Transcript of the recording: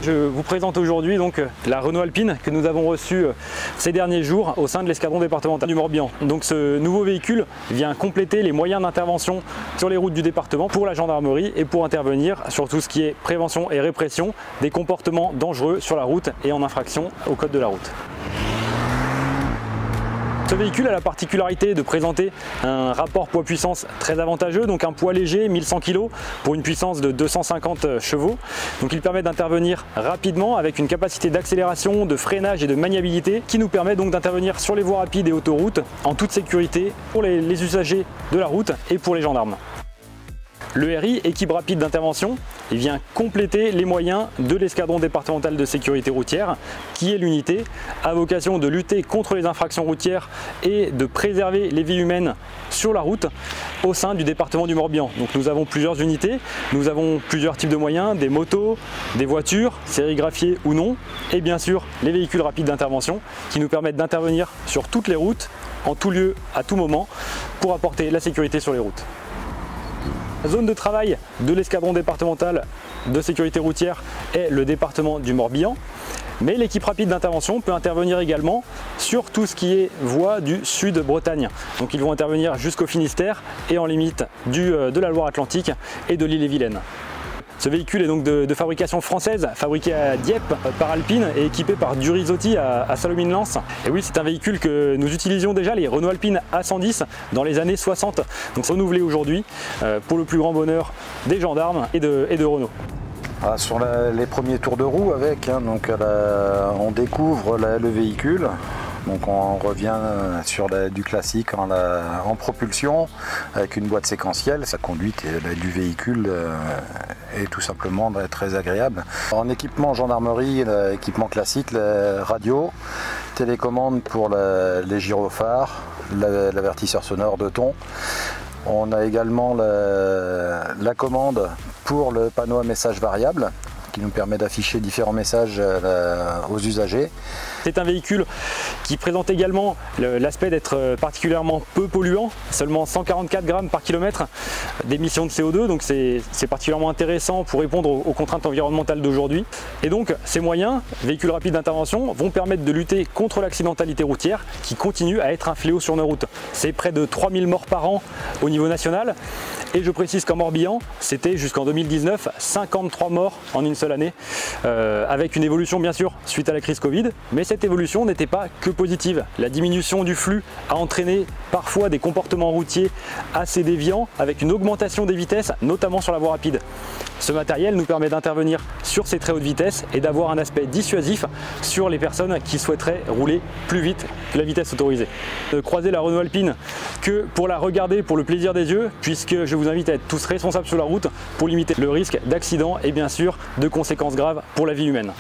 Je vous présente aujourd'hui donc la Renault Alpine que nous avons reçue ces derniers jours au sein de l'escadron départemental du Morbihan. Donc ce nouveau véhicule vient compléter les moyens d'intervention sur les routes du département pour la gendarmerie et pour intervenir sur tout ce qui est prévention et répression des comportements dangereux sur la route et en infraction au code de la route. Ce véhicule a la particularité de présenter un rapport poids-puissance très avantageux, donc un poids léger, 1100 kg pour une puissance de 250 chevaux. Donc il permet d'intervenir rapidement avec une capacité d'accélération, de freinage et de maniabilité qui nous permet donc d'intervenir sur les voies rapides et autoroutes en toute sécurité pour les usagers de la route et pour les gendarmes. Le RI, équipe rapide d'intervention, vient compléter les moyens de l'escadron départemental de sécurité routière, qui est l'unité à vocation de lutter contre les infractions routières et de préserver les vies humaines sur la route au sein du département du Morbihan. Donc nous avons plusieurs unités, nous avons plusieurs types de moyens, des motos, des voitures, sérigraphiées ou non, et bien sûr les véhicules rapides d'intervention qui nous permettent d'intervenir sur toutes les routes, en tout lieu, à tout moment, pour apporter la sécurité sur les routes. La zone de travail de l'escadron départemental de sécurité routière est le département du Morbihan, mais l'équipe rapide d'intervention peut intervenir également sur tout ce qui est voie du Sud-Bretagne. Donc ils vont intervenir jusqu'au Finistère et en limite de la Loire-Atlantique et de l'Ille-et-Vilaine. Ce véhicule est donc de fabrication française, fabriqué à Dieppe par Alpine et équipé par Durizotti à Salomine-Lens. Et oui, c'est un véhicule que nous utilisions déjà, les Renault Alpine A110, dans les années 60. Donc renouvelé aujourd'hui pour le plus grand bonheur des gendarmes et de Renault. Sur les premiers tours de roue avec, donc on découvre le véhicule. Donc on revient sur du classique en propulsion avec une boîte séquentielle. La conduite du véhicule est tout simplement très agréable. En équipement gendarmerie, équipement classique, la radio, télécommande pour les gyrophares, l'avertisseur sonore de ton. On a également la commande pour le panneau à message variable qui nous permet d'afficher différents messages aux usagers. C'est un véhicule qui présente également l'aspect d'être particulièrement peu polluant, seulement 144 grammes par kilomètre d'émissions de CO2, donc c'est particulièrement intéressant pour répondre aux contraintes environnementales d'aujourd'hui. Et donc ces moyens, véhicules rapides d'intervention, vont permettre de lutter contre l'accidentalité routière qui continue à être un fléau sur nos routes. C'est près de 3000 morts par an au niveau national, et je précise qu'en Morbihan, c'était jusqu'en 2019 53 morts en une seule année, avec une évolution bien sûr suite à la crise Covid, mais cette évolution n'était pas que positive. La diminution du flux a entraîné parfois des comportements routiers assez déviants avec une augmentation des vitesses, notamment sur la voie rapide. Ce matériel nous permet d'intervenir sur ces très hautes vitesses et d'avoir un aspect dissuasif sur les personnes qui souhaiteraient rouler plus vite que la vitesse autorisée. Ne croisez la Renault Alpine que pour la regarder pour le plaisir des yeux, puisque je vous invite à être tous responsables sur la route pour limiter le risque d'accident et bien sûr de conséquences graves pour la vie humaine.